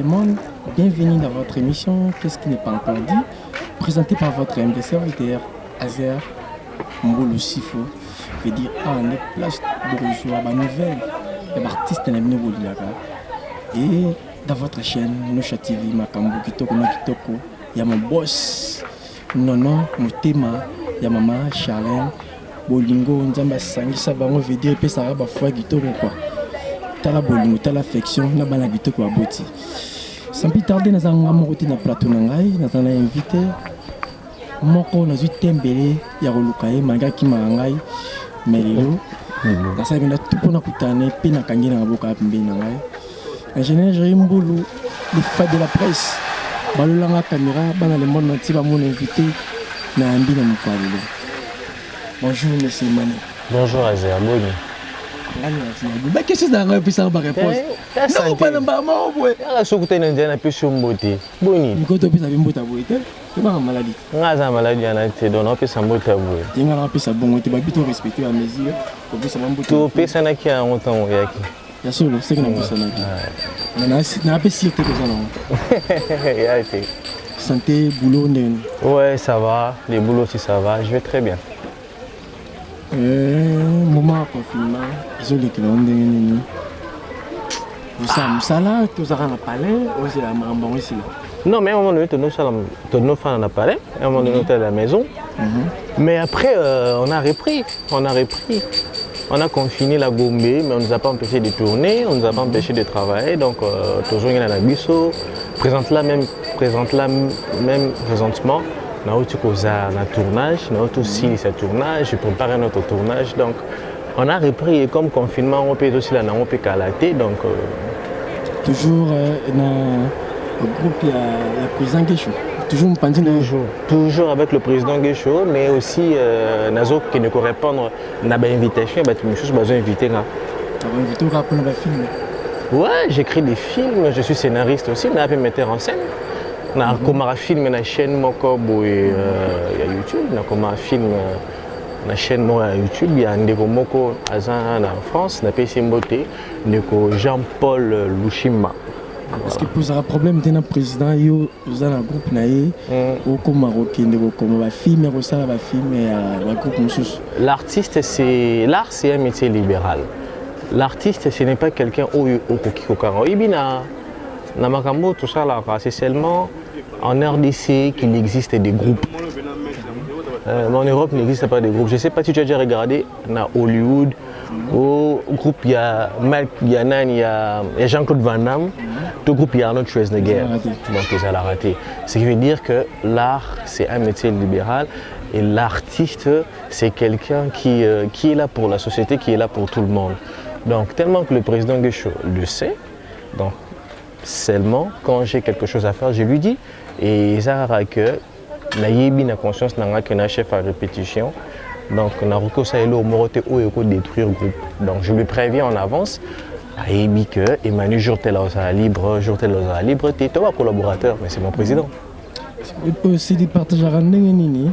le monde, bienvenue dans votre émission Qu'est-ce qui n'est pas encore dit, présentée par votre humble serviteur Azer Mbolo Sifo. Je veux dire, on est place bourgeois, ma nouvelle, et artiste n'a et dans votre chaîne, Nocha TV, Makambo Kitoko, Kitoko, il y a mon boss, Nono, Motema, il y a maman, Charlène, Bolingo, Nzamba Sangi, ça va, on veut dire, et ça va, foi Kitoko quoi. T'as la bolingo, t'as l'affection, n'a pas la Kitoko à Boti. Sans plus tarder, nous avons un plateau, nous avons invité. Moko na tembele ya kolukaye mangaki mangai melelo na sabi na tupona kutane pe na kangina ngaboka pembeni na ngai ingénieur Jérémy Mbulu le fa de la presse balolanga caméra bana le monde entier ba mon invité na ambi na mkwalelo. Bonjour monsieur Mani. Bonjour Azer Boni. Bah qu'est-ce que ça a pu ça ba réponse non pas namba mo boy ala sokuta na ndiana pe shumbote Boni niko to pisa bimbota boy te ba maladie ngaza maladie ana te dona pe sambota boy dinga na pe sa bon te ba bito respecter la mesure ko pe sa mbota to pe sana ki a ngotan yaki ya solo c'est que na pe sana ki na pe sûreté que ça non ya été santé boulot nen ouais ça va les boulots si ça va je vais très bien moment confinement ils ont les clés ça là que ça rend palais aussi la marambon ici non mais à un moment donné nos fans en a parlé à un moment donné on était à la maison mais après on a repris on a confiné la Gombe mais on nous a pas empêché de tourner on nous a pas empêché de travailler donc toujours il y a la biso présente là même présentement on a aussi un tournage, on a aussi ce tournage, je prépare un autre tournage. Donc on a repris et comme confinement, on peut aussi là, on peut calater. Donc toujours dans le groupe, il y a le président Guécho. Toujours avec le président Guécho, mais aussi Nazo qui ne peut répondre à l'invitation, il y a chose besoin d'inviter là. Tu as invité un film? Ouais, j'écris des films, je suis scénariste aussi, je suis metteur en scène. Na koma film na chaîne moko boy ya YouTube na koma film na chaîne moko ya YouTube ya ndeko moko aza na France na pesi mbote ndeko Jean-Paul Lushima. Est-ce que posera problème d'un président yo za na groupe na ye au koma rokende ko koma ba film ko sala ba film ya ba groupe mususu. L'artiste c'est un métier libéral. L'artiste ce n'est pas quelqu'un oyo okoki kokanga ibina na makambo tout ça là c'est seulement en RDC qu'il existe des groupes. Mais en Europe, il n'existe pas de groupes. Je ne sais pas si tu as déjà regardé à Hollywood. Au groupe, il y a Jean-Claude Van Damme. Au groupe, il y a Arnold Schwarzenegger. Donc, ils ont raté. Ce qui veut dire que l'art, c'est un métier libéral. Et l'artiste, c'est quelqu'un qui est là pour la société, qui est là pour tout le monde. Donc, tellement que le président Guécho le sait. Donc, seulement, quand j'ai quelque chose à faire, je lui dis. Et ça a que na conscience na chef à répétition. Donc, na roko ça elo morote o eko détruire groupe. Donc, je lui préviens en avance. Ayebi que Emmanuel Jourtel à libre, tu es un collaborateur, mais c'est mon président. C'est des partages à nini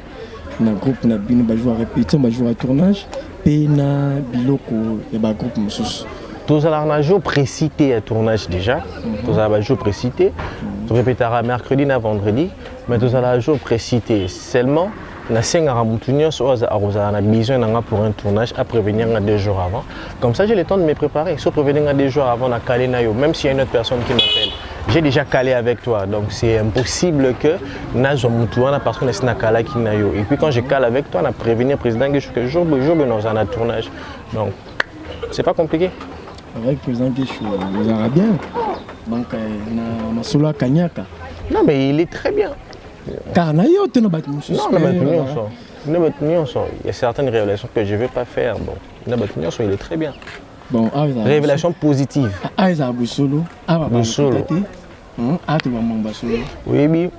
na groupe na bino ba jouer répétition, ba jouer tournage, pe na biloko et ba groupe mususu. Tous les jours précités à tournage déjà, tous les jours précités, tu répéteras mercredi et vendredi, mais tous les jours précités seulement. Na senga ramutunyo so a besoin pour un tournage à prévenir 2 jours avant. Comme ça j'ai le temps de me préparer. Sauf prévenir 2 jours avant na calé na yo, même s'il y a une autre personne qui m'appelle. J'ai déjà calé avec toi, donc c'est impossible que na zo mutuana parce qu'on est na kala qui na yo. Et puis quand je cale avec toi, na prévenir président que jour nous en a tournage. Donc c'est pas compliqué. Avec le président Guécho, vous allez bien. Donc, Masula Kanyaka. Non, mais il est très bien. Car il y a certaines révélations que je ne vais pas faire. Bon, il est très bien. Bon, révélation positive. Boussolo. Oui, oui.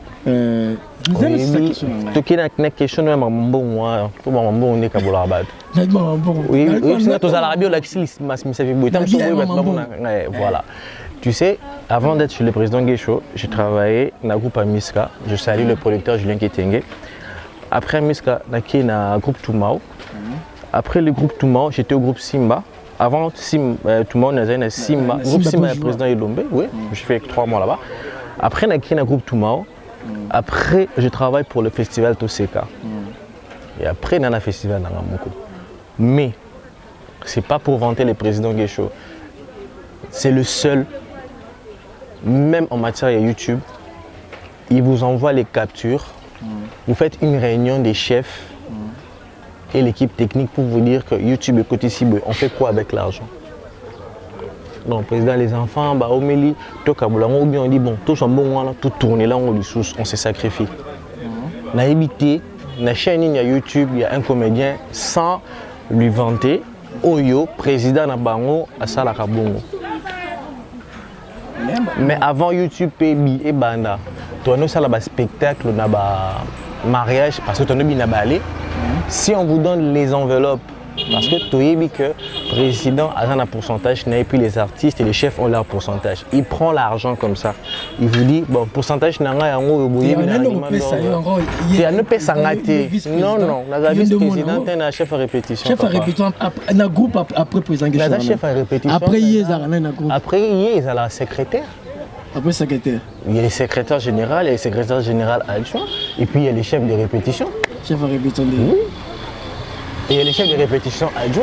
Toki na question na mambo moi pour mambo on est kabola bad. Oui, c'est tous à l'Arabie la kisi mas mi savi boy tam so voilà. Tu sais, avant d'être chez le président Guécho, j'ai travaillé dans le groupe Miska. Je salue le producteur Julien Ketenge. Après Miska, na groupe Toumao. Après le groupe Toumao, j'étais au groupe Simba. avant, tout le monde a Simba. Groupe Simba est président de Lombe. Oui, j'ai fait 3 mois là-bas. Après, on a créé un groupe Toumao. Après, je travaille pour le festival Toseka. Et après, on a un festival Nangamoko. Mais, ce n'est pas pour vanter les présidents Guécho. C'est le seul, même en matière de YouTube, ils vous envoient les captures. Vous faites une réunion des chefs et l'équipe technique pour vous dire que YouTube est côté cible. On fait quoi avec l'argent? Donc, président, les enfants, bah, ou bien on dit bon, tout bon, tout tourner là, on se sacrifie. On a évité, dans la chaîne YouTube, il y a un comédien sans lui vanter, Oyo, président de Bango, à Salakabongo. Mais avant YouTube et Banda, tu as un spectacle, un mariage, parce que tu as un aller. Si on vous donne les enveloppes, parce que tu as dit que le président a un pourcentage, et puis les artistes et les chefs ont leur pourcentage. Il prend l'argent comme ça. Il vous dit, bon, pourcentage, il y a un non, non, la vice-présidente est un chef à répétition. Chef à répétition, un groupe après président. Chef à répétition. Après, il y a un groupe. Après, il y a la secrétaire. Après, secrétaire. Il y a les secrétaires généraux, il y a les secrétaires généraux adjoints, et puis il y a les chefs de répétition. Chef à répétition. Oui. Et il y a les chefs de répétition adjoints,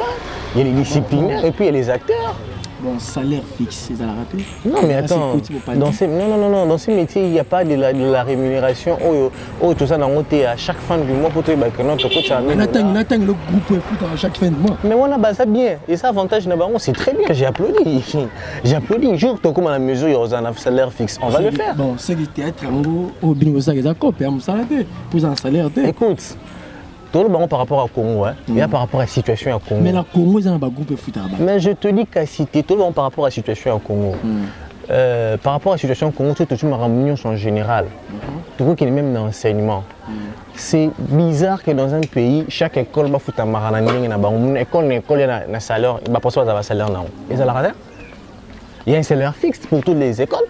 il y a les disciplinaires, et puis il y a les acteurs. Bon, salaire fixe, c'est à la rapide. Non, mais attends, dans ces métiers, il n'y a pas de la rémunération. Tout ça, à chaque fin du mois, pour te dire que notre coach a on attend le groupe foot à chaque fin de mois. Mais on a ça bien. Et ça, avantage, c'est très bien. J'ai applaudi. J'ai applaudi. Jour, comme à la mesure, il y a un salaire fixe. On va le faire. Bon, c'est le théâtre, au bingo, ça, ils ont copié, pour un salaire. Écoute. Tout le monde par rapport au Congo, il y a par rapport à la situation au Congo. Mais le Congo, ils ont un groupe foot là-bas. Mais je te dis qu'à citer tout le monde par rapport à la situation au Congo. Par rapport à la situation au Congo, tout le monde en général. Tout le monde qui est même dans l'enseignement. C'est bizarre que dans un pays, chaque école va foutre un maranani, une école, il y a un salaire, il va pas avoir un salaire. Il y a un salaire fixe pour toutes les écoles.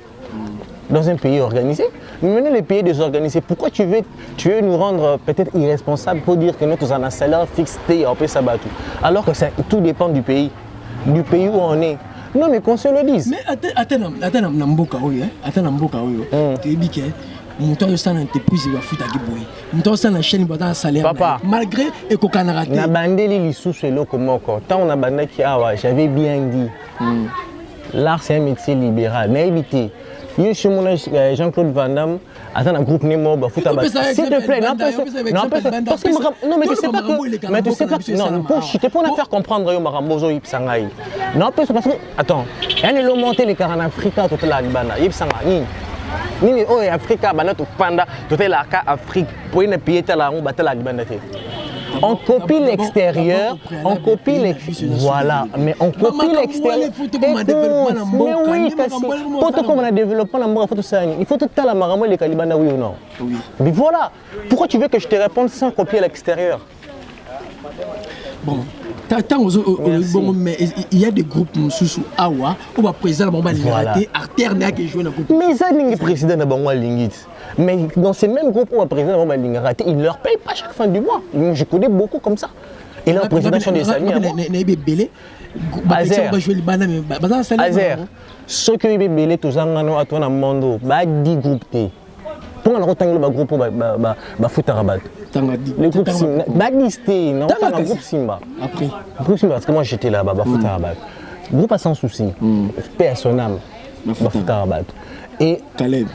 Dans un pays organisé. Mais maintenant, les pays désorganisés, pourquoi tu veux nous rendre peut-être irresponsables pour dire que nous avons un salaire fixe alors que tout dépend du pays où on est. Non, mais qu'on se le dise. Mais attends, malgré j'avais bien dit. L'art, c'est un métier libéral. Naïveté. Jean-Claude Van Damme, attends, un groupe Nemo, s'il te plaît, non, mais tu sais pas que. Non, pour nous faire comprendre, Marambozo Yipsangaï. Non, parce que, attends, elle est monté les Caran Africa, tout la Libana, Yipsangaï. Nini, oh, Africa, Banat, Panda, tout la Afrique, pour une pied, la Libana. On copie l'extérieur, on copie l'extérieur. Voilà, mais on copie l'extérieur. Mais oui, pour on a développé il faut tout la maramo les Calibana, oui ou non? Oui. Mais voilà, pourquoi tu veux que je te réponde sans copier l'extérieur? Bon. Mais il y a des groupes sous Awa, où le président de Arterne qui joue dans le groupe. Mais ça, le président de Bango Lingit. Mais dans ces mêmes groupes où le président de Bango raté, il ne leur paye pas chaque fin du mois. Je connais beaucoup comme ça. Et là, le président sont des amis. Azer, ceux qui ont belé tous en à ton monde, 10 groupes. Pour le groupe, foot à rabat. Le groupe Simba, non, pas le groupe Simba. Après. Groupe Simba, parce que moi j'étais là-bas, foot à rabat. Groupe à sans souci, paix à son âme, foot à rabat. Et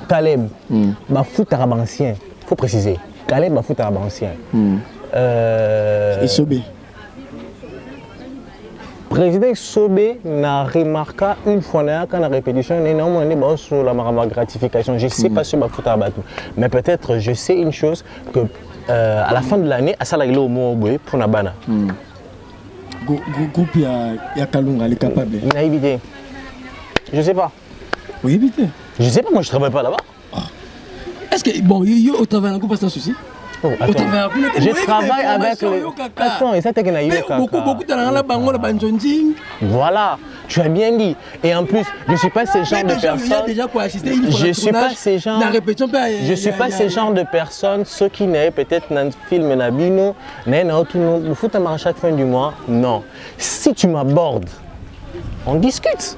Caleb, foot à rabat ancien, il faut préciser. Caleb, foot à rabat ancien. Et Sobé. Président Sobé n'a remarqué une fois quand la répétition énormément sur la gratification. Je ne sais pas sur ma foot à rabat. Mais peut-être je sais une chose que à la fin de l'année, à ça la au mot pour Nabana. Groupe il y a Kalunga, il est capable. Il a évité. Je ne sais pas. Oui, évité. Je ne sais pas, moi je ne travaille pas là-bas. Est-ce que, bon, au travail, un groupe, pas sans souci? Oh, je travaille avec le... Attends, et ça t'es beaucoup de voilà, tu as bien dit. Et en plus, je ne suis pas ce genre de personne. Je ne suis pas ce genre. Je suis pas ce genre de personne. Ceux qui n'avaient peut-être un film Nabino, n'avaient tout le foot à chaque fin du mois. Non. Si tu m'abordes on discute.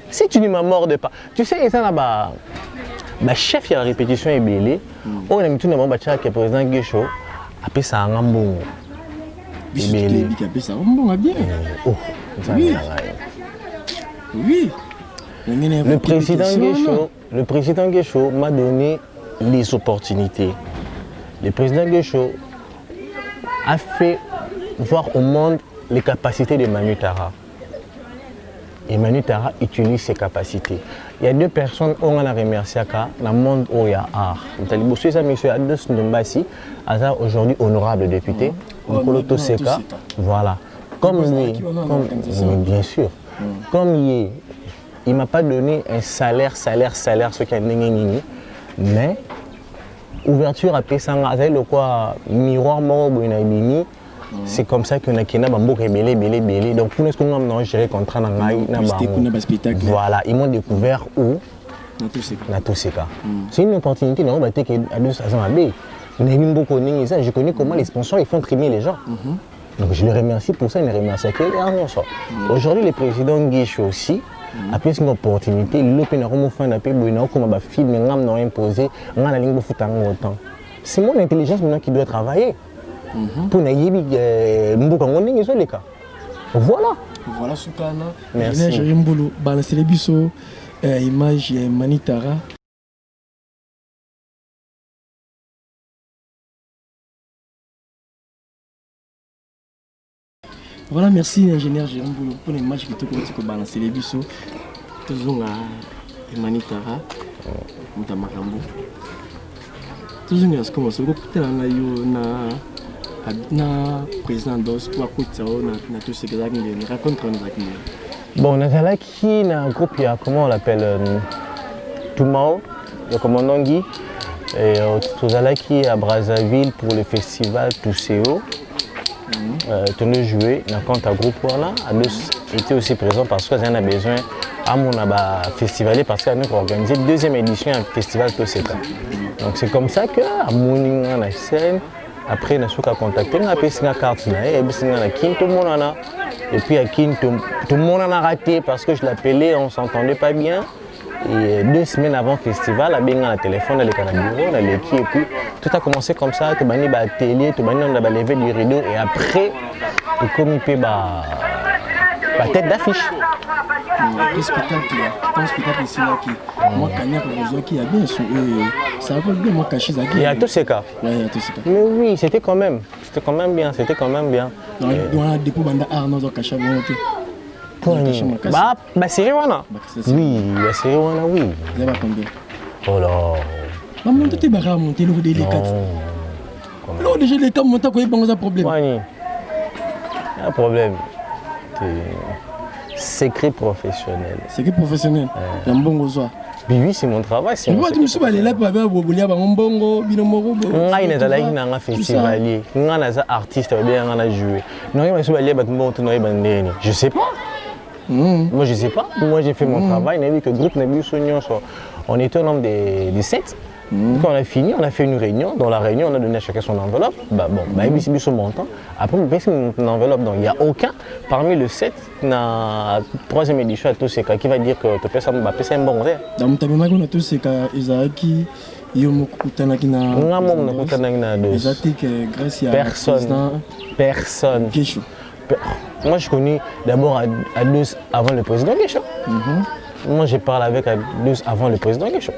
Si tu ne m'abordes pas, tu sais, ça là-bas, chef, il y a la répétition est belée. On a mis tout le monde, le président Guécho, après ça, un bon. Oui. Oui. Le président Guécho m'a donné les opportunités. Le président Guécho a fait voir au monde les capacités de Manu Tara. Et Manu Tara utilise ses capacités. Il y a deux personnes qui ont remercié dans le monde où il y a art. Monsieur Ados Ndombasi, aujourd'hui honorable député, Nkoloto Seka. Voilà. Comme lui, bien sûr, comme il ne m'a pas donné un salaire, ce qui a nini, mais ouverture à Pessanga, le quoi, miroir mort, c'est comme ça qu'on a belé. Donc pour nous, on a géré contrat dans voilà, ils m'ont découvert où Natoseka. C'est une opportunité, non, je connais comment les sponsors ils font trimer les gens. Donc je les remercie pour ça, ils ne remercient que les derniers. Aujourd'hui, le président Guécho aussi a pris une opportunité, c'est mon intelligence maintenant qui doit travailler. Pour voilà. Voilà Soukana. Merci. Image Manu Tara. Voilà, merci ingénieur Jérôme Boulot pour l'image que tu as balancé les bisous. Toujours à Manu Tara. Mutamakambo. Toujours à ce qu'on se retrouve na président d'os pour écouter na tout ce que vous racontez. Bon, on a un groupe, comment on l'appelle, Toumao, le commandant Guy, et on a à Brazzaville pour le festival Touséo. Tu nous joué dans le groupe là, était aussi présent parce que a besoin à mon festival parce qu'on a organisé la deuxième édition du festival Touséka. Donc c'est comme ça que à mon la scène. Après, on a contacté, on a pris une carte, tout le monde en a. Et puis, tout le monde en a raté parce que je l'appelais, on ne s'entendait pas bien. Et 2 semaines avant le festival, on a le téléphone, on a le bureau, on a l'équipe. Et puis, tout a commencé comme ça, on a mis la télé, on a levé du rideau. Et après, on a mis la tête d'affiche. Le spectacle ici, moi, qui a bien ça va bien, moi, caché ça. Il y a tout ce cas. Oui, il y a tout ce cas. Mais oui, c'était quand même bien. On a des coups Arnaud caché série wana. Oui, la série wana, oui. Il y a combien? Oh là. Maman, tu t'es barré à monter le des 4. Là, déjà, les cas montent, il y a un problème. Il y a un problème. Secret professionnel. Secret professionnel. Oui, c'est mon travail. C'est moi qui me suis allé là pour avoir un bongo, binomoro. Il y a un festivalier. Il y a un artiste qui a joué. Je sais pas. Moi, je sais pas. Moi, j'ai fait mon travail. On était au nombre de 7. Quand on a fini, on a fait une réunion. Dans la réunion, on a donné à chacun son enveloppe. Il son montant. Après, on a fait une enveloppe. Donc, il n'y a aucun parmi le 7 dans la 3e édition à tout ce qui va dire que tu peux faire un bon rêve. Dans mon tableau, on a tous ces cas, Isaki, Personne. Moi, je connais d'abord Ados avant le président Guécho. Moi, j'ai parlé avec Ados avant le président Guécho.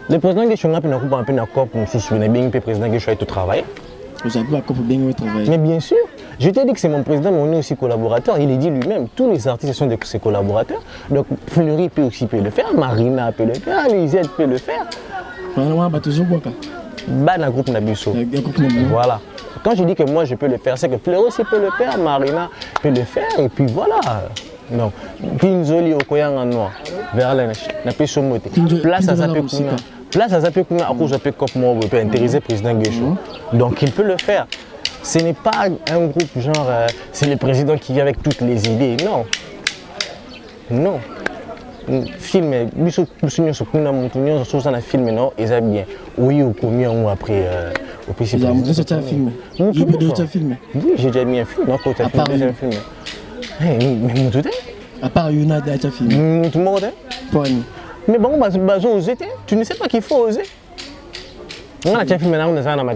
Le président Guécho a un peu de COP, si je suis bien le président Guécho a tout travaillé. Vous avez un COP bien travaillé. Mais bien sûr, je t'ai dit que c'est mon président, mais on est aussi collaborateur. Il est dit lui-même, tous les artistes sont ses collaborateurs. Donc Fleury peut aussi le faire, Marina peut le faire, Lisette peut le faire. Groupe Nabusso. Voilà. Quand je dis que moi je peux le faire, c'est que Fleury aussi peut le faire, Marina peut le faire, et puis voilà. Non. Pinzoli Okoyang en noir. Vers la place à Zapekuna. Place à Zapekuna, à cause de Pekop Mobo, peut intéresser le président Guécho. Donc il peut le faire. Ce n'est pas un groupe genre, c'est le président qui vient avec toutes les idées. Non. Non. Film, film, non, ils bien. Oui, au combien après, Officier Vous avez président. montré ça film. Non, Je peux toujours déjà filmer. Oui, j'ai déjà mis un film. Non, quand tu as À part déjà un film. Mais mon tout À part Yuna, déjà filmé. tout le monde. Point. Mais bon, oser. Tu ne sais pas qu'il faut oser. On a filmé dans ma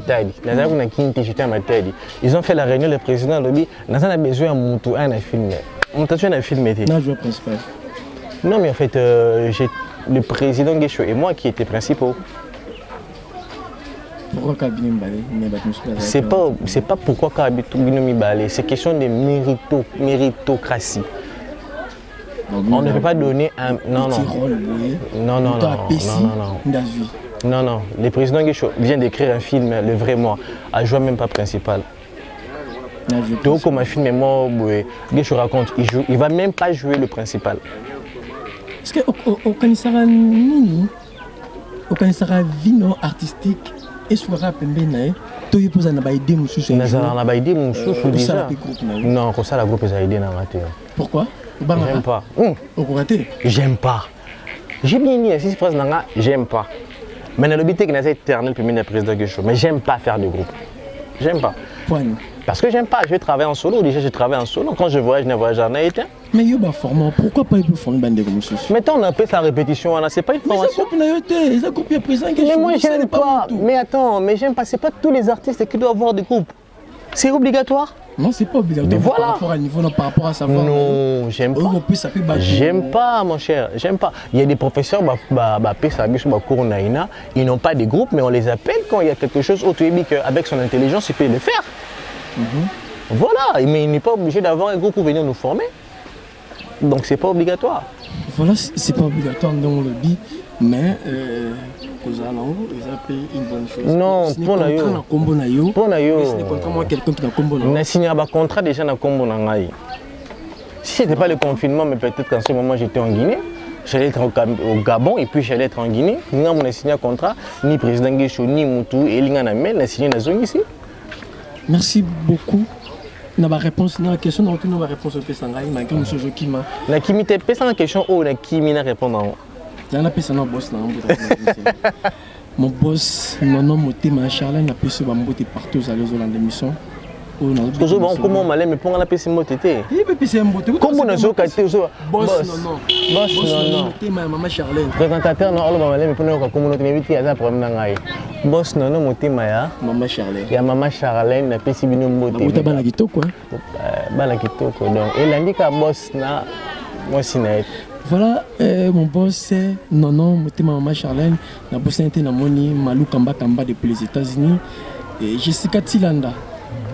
tête. Ils ont fait la réunion, le président lobby. On a besoin de mon tour, un film. On t'a fait un film. Non, je vois principal. Non, mais en fait, j'ai le président Guécho et moi qui étaient principaux. Pourquoi Kabine C'est pas pourquoi Kabine Balé, c'est question de méritocratie. On ne peut pas donner un. Non, non. Non. Le président Guécho vient d'écrire un film, Le Vrai Moi, à jouer même pas principal. Donc, comme un film, moi, Guécho raconte, il va même pas jouer le principal. Est-ce qu'au Kanisara Nini, au Kanisara Vino artistique, et sur la pembena, tu y poses un abaïdé moussou. Non, comme ça, la groupe est aidée dans la terre. Pourquoi? J'aime pas. J'aime pas. J'ai bien dit ici, phrase nanga, j'aime pas. Mais dans le but, c'est éternel pour le président Guécho. Mais j'aime pas faire de groupe. J'aime pas. Point. Parce que j'aime pas, je travaille en solo, déjà je travaille en solo, quand je voyage, je ne voyage jamais. Mais il y a un format, pourquoi pas il peut former bande comme ça? Maintenant on appelle ça répétition, c'est pas une formation. Mais moi j'aime pas, mais attends, mais j'aime pas, c'est pas tous les artistes qui doivent avoir des groupes. C'est obligatoire? Non, c'est pas obligatoire. Mais voilà. Par rapport à niveau, non, par rapport à savoir. Non, j'aime pas. J'aime pas, mon cher, j'aime pas. Il y a des professeurs, ils n'ont pas de groupe, mais on les appelle quand il y a quelque chose autre. Avec son intelligence, il peut le faire. Voilà, mais il n'est pas obligé d'avoir un groupe pour venir nous former. Donc c'est pas obligatoire. Voilà, c'est pas obligatoire dans le dit, mais ils ont payé une bonne chose. Non, pour la yo. Pour la yo. C'est contrat moi quelqu'un qui a combo là. On a signé un contrat déjà na combo na ngai. Si c'était pas le confinement, mais peut-être qu'en ce moment j'étais en Guinée. J'allais être au Gabon et puis j'allais être en Guinée. Nous on a signé un contrat, ni président Guécho, ni Moutou, et Lingana Mel, on a signé la zone ici. Merci beaucoup. Na ba réponse na question donc na ba réponse pe sangai malgré monsieur Jokima. Na kimi te pesa na question o na kimi na répondre. Na pesa na boss na mon boss nono motema Charles na pesa ba mbote partout aux allées dans l'émission. Toujours bon comment malais mais pour la pesa motete. Il peut pesa mbote. Comment na zo kate zo boss non. Boss non. Motema maman Charles. Présentateur non oloba malais mais pour na communauté invité à problème na ngai. Boss non motema ya maman Charles. Ya maman Charlène na pesi bino mbote. Mbote bana kitoko bana kitoko donc et landika boss na moi sinaet. Voilà, mon boss c'est Nono motema maman Charlène na boss était na moni Malou Kamba depuis les États-Unis et Jessica Tilanda.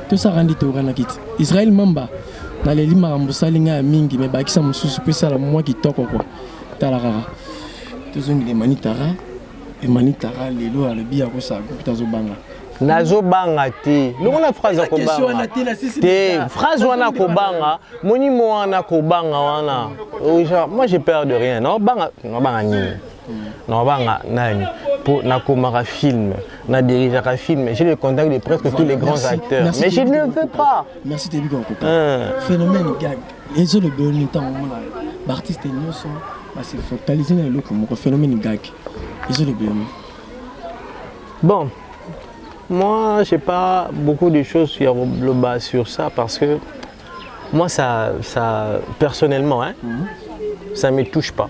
Tout ça rendu au Ranakit. Israël Mamba na les lima rambosalinga mingi mais bakisa mususu pesa la moi qui toko quoi. Talarara. Tous on des manitara et manitara lelo à le bia ko sa ko banga. Nazo banga ti. Longona phrase ko banga. Te phrase wana ko banga, moni mo wana ko banga wana. Moi j'ai peur de rien. Non banga ni. Non banga nani. Pour na komara film, na diriger un film, j'ai le contact de presque tous les grands acteurs. Merci, mais je ne veux pas. Merci Tébi Kokoko. Phénomène gag. Les autres le bon temps on artiste nous sont parce qu'il faut focaliser dans le comme phénomène gag. Les autres le bon. Bon. Moi, j'ai pas beaucoup de choses sur le bas sur ça parce que moi ça personnellement ça me touche pas.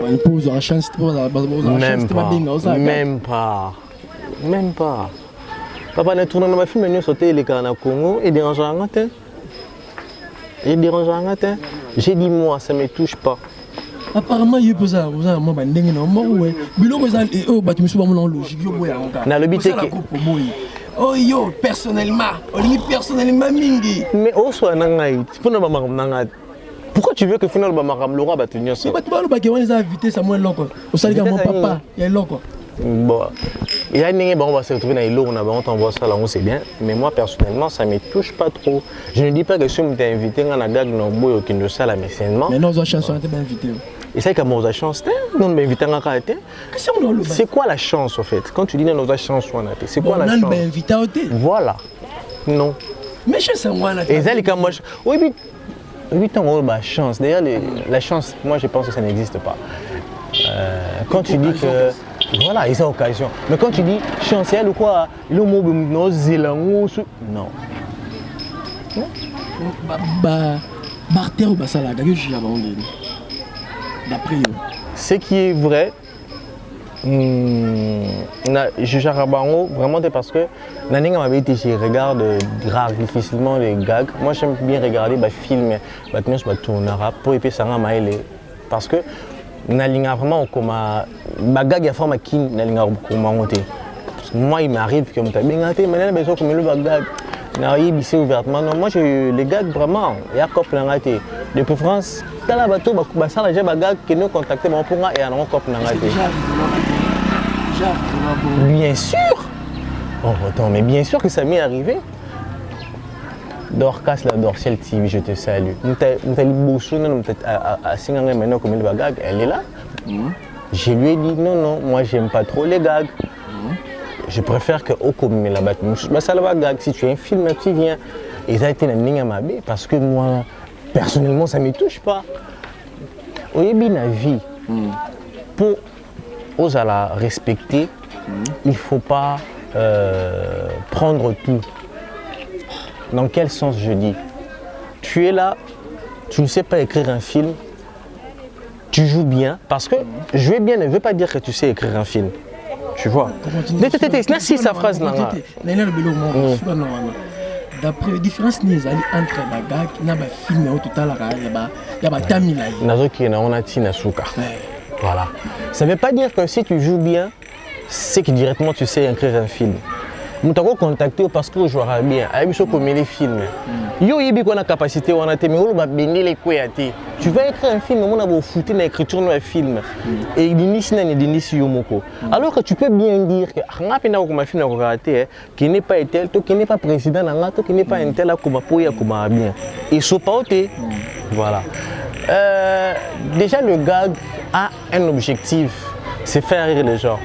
Une pause à la chance, même pas. Papa n'a tourné dans ma film, nous sauté les canards Congo et dérangeant en matin. J'ai dit moi, ça me touche pas. Apparemment, il y a posé à moi, banding non moi ouais. Bilo posé et oh bah tu me suis pas mon logique yo boya encore. Na le but que oh yo personnellement, mingi. Mais au soit nangai, pour na mama nangai. Pourquoi tu veux que finalement Bamaram Laurent va tenir ça? Tu vas les inviter Samuel Loko. Au salut mon papa, il y a Loko. Bon, il y a une on va se retrouver dans les lots, on t'envoie ça là, on sait bien. Mais moi personnellement, ça ne me touche pas trop. Je ne dis pas que si on t'es invité, on a gagné nos boys qui nous salent, mais sainement. Mais nos chances ont été invitées. Et c'est comme nos chance, nous on m'invite en caractère. C'est quoi la chance en fait? Quand tu dis nos chances, c'est quoi la chance? On a invité à côté. Voilà. Non. Mais je sais moi. Et ça, les moi. Oui, mais. 8 ans, on a la chance. D'ailleurs, la chance, moi je pense que ça n'existe pas. Quand tu dis que Voilà, et c'est occasion. Mais quand tu dis chancel ou quoi, le mot non, zélango, non. Barter ou basala, d'après eux. Ce qui est vrai, je Jarabango, vraiment parce que je regarde grave difficilement les gags. Moi j'aime bien regarder des films, pour épée ça parce que nalinga vraiment comme bagag ya forme qui nalinga comme moi il m'arrive que m'ta bien té mais besoin comme le bagag na yibissé ouvertement non moi les gags vraiment il y a couple ngate de préférence tala bato ba ça la bagag que nous contacter mon pour et en couple ngate bien sûr. Oh attends mais bien sûr que ça m'est arrivé. Dorcas la Dorciel TV, je te salue. Elle est là. Je lui ai dit non, moi j'aime pas trop les gags. Je préfère que au commun là-bas. Si tu as un film, tu viens. Et ça a été une parce que moi, personnellement, ça ne me touche pas. Au début de la vie, pour oser la respecter, il ne faut pas prendre tout. Dans quel sens je dis? Tu es là, tu ne sais pas écrire un film, tu joues bien, parce que jouer bien ne veut pas dire que tu sais écrire un film. Tu vois? Si sa phrase là. D'après la différence entre les gags et les films, il y a Tamila. Voilà. Ça ne veut pas dire que si tu joues bien, c'est que directement tu sais écrire un film. Nous t'avons contacté parce que je jouerai bien. Il faut comme les films. Yo yebi qu'on a capacité, on a été mais on va bénir les couilles. Tu vas écrire un film, on a beau foutre l'écriture dans un film. Et il initie n'est d'initie yomoko. Alors que tu peux bien dire que on a peine comme un film raté, qui n'est pas tel, qui n'est pas président dans l'autre, qui n'est pas un tel comme pour comme bien. Et sopaoté. Voilà. Déjà le gag a un objectif, c'est faire rire les gens.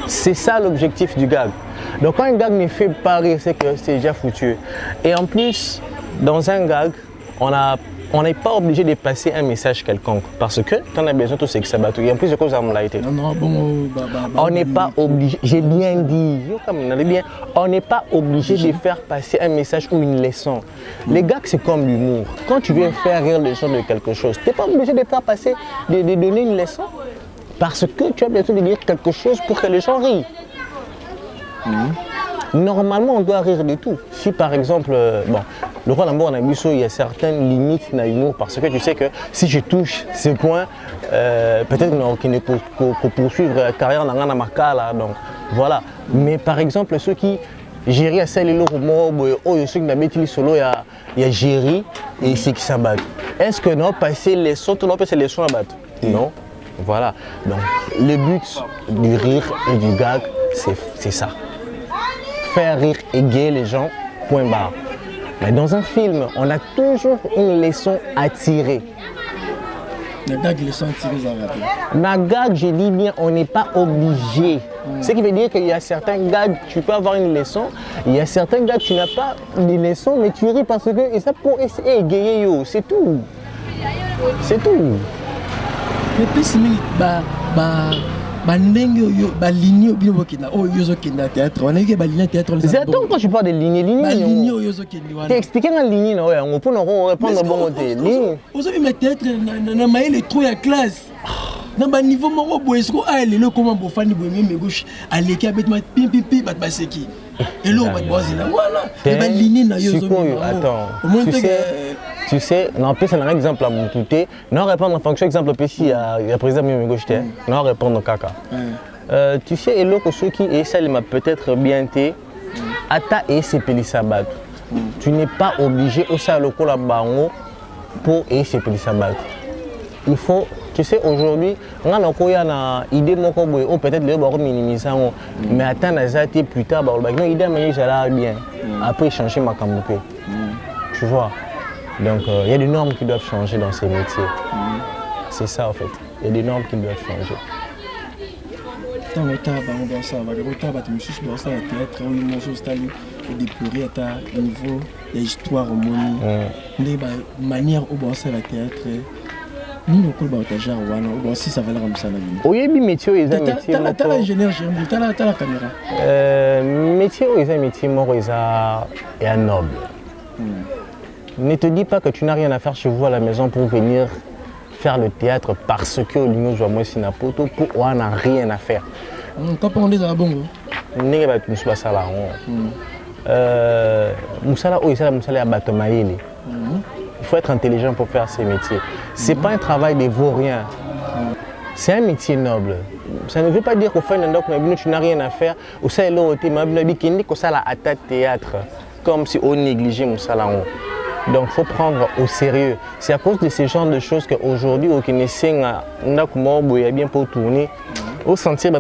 C'est ça l'objectif du gag. Donc quand un gag ne fait pas rire, c'est que c'est déjà foutu. Et en plus, dans un gag, on n'est pas obligé de passer un message quelconque. Parce que tu en as besoin de tout ce que ça bat. Et en plus, de cause ça été. On n'est pas obligé, j'ai bien dit, on n'est pas obligé de faire passer un message ou une leçon. Les gags, c'est comme l'humour. Quand tu veux faire rire les gens de quelque chose, tu n'es pas obligé de faire passer, de donner une leçon. Parce que tu as besoin de dire quelque chose pour que les gens rient. Normalement, on doit rire de tout. Si par exemple, le roi d'amour, il y a certaines limites dans l'humour parce que tu sais que si je touche ce point, peut-être qu'il ne peut poursuivre la carrière dans la marca. Donc voilà. Mais par exemple, ceux qui gérer à celle et l'autre mot, je sais que dans le solo, il y a gérer et c'est qui s'abattent. Est-ce que non, passer les sons, tu n'as pas les sons à battre? Non. Voilà, donc le but du rire et du gag, c'est ça. Faire rire et gayer les gens, point barre. Mais dans un film, on a toujours une leçon à tirer. La gag, leçon à tirer, ça va. Ma gag, je dis bien, on n'est pas obligé. Ce qui veut dire qu'il y a certains gags, tu peux avoir une leçon. Il y a certains gags, tu n'as pas de leçon, mais tu ris parce que, et ça pour essayer d'égayer, c'est tout. C'est tout. Mais puis si ligne au bio qui n'a oh yozo qui n'a théâtre on a que ligne théâtre les attends quand tu parles de ligne au yozo qui n'a t'es expliqué la ligne non on peut nous répondre bon côté ligne vous avez mis théâtre na maïle trop à classe dans bas niveau mon boy est-ce que ah le comment pour fani boy mais gauche aller qui avec ma pim bat baseki et là on va boire là voilà ligne na yozo attends tu sais, non, plus, c'est un exemple à mon touté. Non, répondre en fonction, exemple, il y a le président de gauche, non, répondre au caca. Tu sais, et l'autre, ceux qui essaient, m'a peut-être bien été, Ata et c'est Pélissabat. Tu n'es pas obligé au sein local à Bango pour essayer Pélissabat. Il faut, tu sais, aujourd'hui, on a une idée, ou peut-être les gens minimisent, mais attends, plus tard, l'idée, mais ça bien. Après, changer ma camouflage. Tu vois? Donc, il y a des normes qui doivent changer dans ces métiers. C'est ça, en fait. Il y a des normes qui doivent changer. Tant que tu as théâtre, déplorer à niveau de l'histoire au monde, de manière où on la théâtre, Nous, on peut partager si ça va l'air comme ça. Oui, mais métier, ils ont métier. Tu as l'ingénieur, tu as la caméra. Métier, ils ont métier, ils sont noble. Ne te dis pas que tu n'as rien à faire chez vous à la maison pour venir faire le théâtre parce que l'union joue moi sinapoto pour on n'a rien à faire. Quand on est à la bonne. N'est pas tout ça là. Moussala, Moussala Batomaïli. Il faut être intelligent pour faire ces métiers. C'est pas un travail des vauriens. C'est un métier noble. Ça ne veut pas dire qu'au fin d'un doc, tu n'as rien à faire. Ou ça est l'autre, que ça la attaque théâtre, comme si on négligeait Moussala. Donc il faut prendre au sérieux. C'est à cause de ces genres de choses qu'aujourd'hui, au Kényan, on a bien pour tourner. Au sentir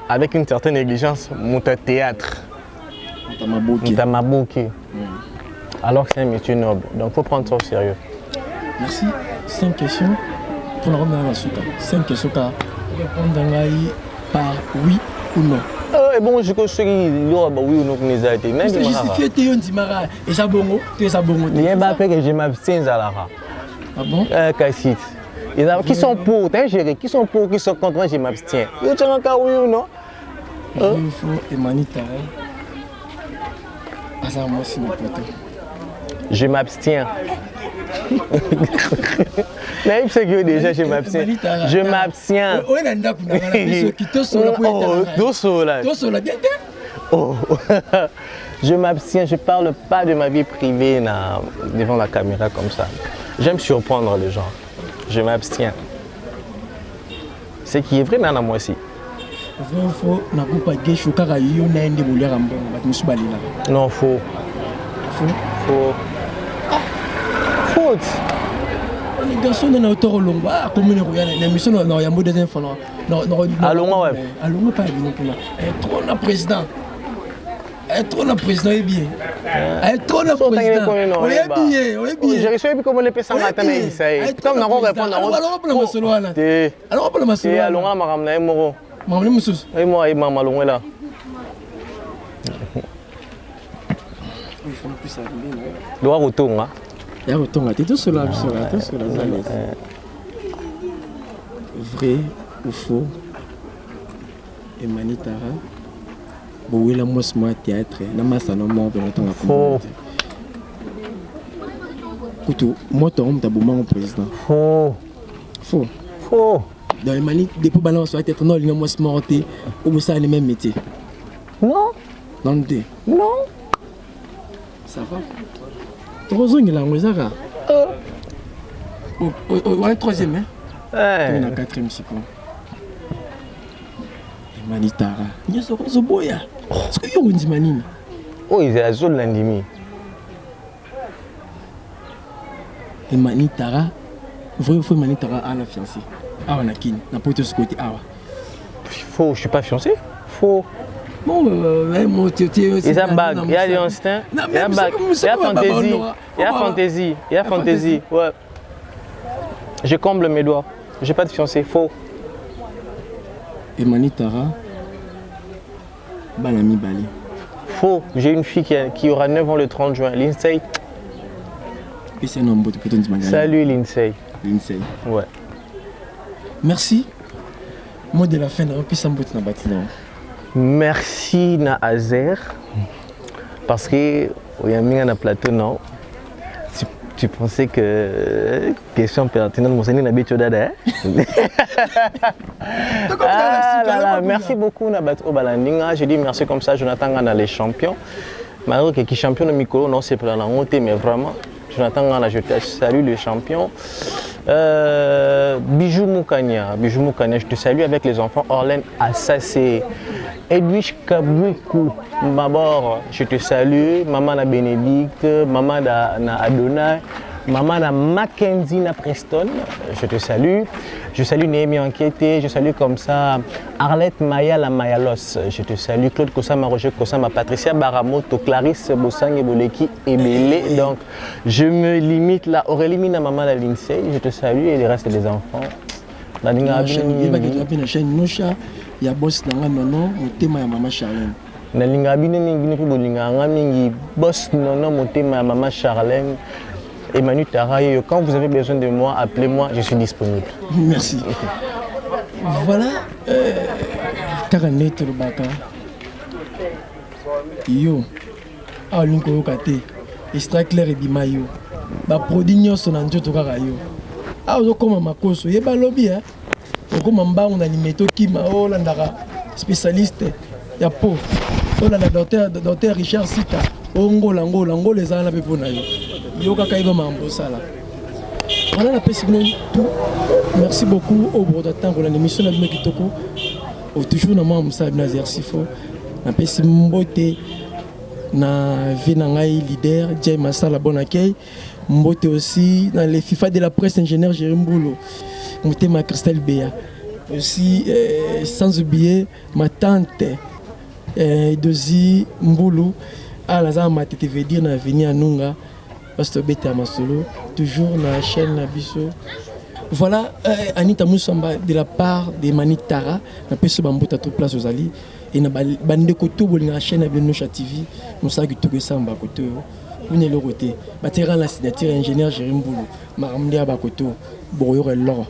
avec une certaine négligence, mon théâtre. Alors que c'est un métier noble. Donc il faut prendre ça au sérieux. Merci. 5 questions pour la remettre à la suite. 5 questions à répondre par oui ou non. Et bon, je sais qu'il y aura oui ou non que nous avons été. Mais c'est justifié, tu es un dimara. Et ça bongo, tu es ça bongo. Il y a un peu que je m'abstiens à la. Ah bon? Cassit. Qui sont pour, qui sont pour, qui sont contre, je m'abstiens. Tu as un cas oui ou non? Il faut Emanitara. Je m'abstiens. Déjà, je m'abstiens. Je m'abstiens. Je m'abstiens, je ne parle pas de ma vie privée devant la caméra comme ça. J'aime surprendre les gens. Je m'abstiens. Ce qui est vrai, mais moi aussi. Non, faux. Faux. Faute. Les garçons sont en autour de l'émission des enfants. Allons, ouais. Allons, pas trop le président. Trop le président est bien. Trop le président. On est bien. J'ai reçu comment les personnes attendent ça. Comme nous répondons. Alors, on peut le masolo là. Alors, on peut le masolo. Allons, on va ramener Moro. Maman, Moussous. Et moi, et maman, allons là. Il faut plus arriver. Doit retourner. Il y a retourner. Tu es tout seul là, vrai ou faux? Emanitara. Bon, oui, la moi, c'est théâtre. La masse, non, moi, on va faux. Couteau, moi, tu as mon président. Faux. Faux. Faux. Dans les manies, depuis que balance soit être non, il y a moi morté ou ça les mêmes métiers. Non. Dans le thé. Non. Ça va. Trois ans il a un au troisième hein. On a quatrième cycle. Emanitara. Il y a ce boya. Est-ce que vous avez une oh, il est à zone l'endimi. Emanitara. Vrai faux Emanitara à la fiancée. Ah, on a qui n'a pas été ce côté. Ah, faux, je ne suis pas fiancé. Faux. Bon, moi, tu es aussi. Il y a bague, il y a l'instinct, il y a bague, il y a fantaisie, il y a fantaisie, il y a fantaisie. Ouais. Je comble mes doigts. Je n'ai pas de fiancé. Faux. Emanitara. Balami Bali. Faux. J'ai une fille qui aura 9 ans le 30 juin. Lindsay. Salut Lindsay. Lindsay. Ouais. Merci. Moi de la fin, on peut s'embêter dans bâtiment. Merci na Azer parce que il y a mis un plateau non. Tu pensais que question pertinente mon seigneur n'habite dada. Merci beaucoup Nabat Obalandinga. Je dis merci comme ça Jonathan Gana les champions. Malgré que champion de Mikolo non c'est pas la honte mais vraiment Jonathan Gana je te salue les champions. Bijou Moukania, je te salue avec les enfants Orlène Assassé, Edwige Kaboukou, Mabor, je te salue, maman na Bénédicte, maman na Adonai, maman na Mackenzie na Preston, je te salue. Je salue Néhémie Enquêté, je salue comme ça Arlette Maya la Mayalos, je te salue Claude Kossama, Roger Kossama, Patricia Baramoto, Clarisse Bossang et Boleki et Bélé. Donc je me limite là, Aurélie Mina Maman la Lindsay, je te salue et les restes des enfants. Il y a une chaîne Nocha, il y a boss dans non, au thème ya Maman Charlène. Nalinga bine mingi ni bolinga nga mingi boss non motema ya Maman Charlène. et Manu Tara. Quand vous avez besoin de moi, appelez-moi, je suis disponible. Merci. Voilà, Karanet Lubaka. Yo, Alinko Kate, extrait clair et bimayo. Ba produit nyonso na njoto kaka yo. Ozokoma makoso, yeba lobby hein. Okoma mbango na limeto kima olandaka spécialiste ya peau. Olanda docteur Richard Sita. Ngola ezala na pepo na yo. Yo kaka yeba mambo sala. Voilà la personne tout. Merci beaucoup au bout de temps pour l'émission de Mekitoko. Toujours na moi Moussa Nazer Sifo. Na pesi mbote na Venangai leader Jay Massala bon accueil. Mbote aussi dans les FIFA de la presse ingénieur Jérôme Boulot. Motema Christelle Béa. Aussi sans oublier ma tante Dozi Mboulou à la zama tete veut dire na venir à Nunga. Parce que bête à Masolo toujours dans la chaîne Nabiso. Voilà Anita Moussamba de la part de Manitara na peso bambota tout place aux ali et na bande koto bolinga chaîne Abenocha TV Moussa Gitogo Samba koto on est le côté batera la signature ingénieur Jérôme Boulou maramdia ba koto boyo loro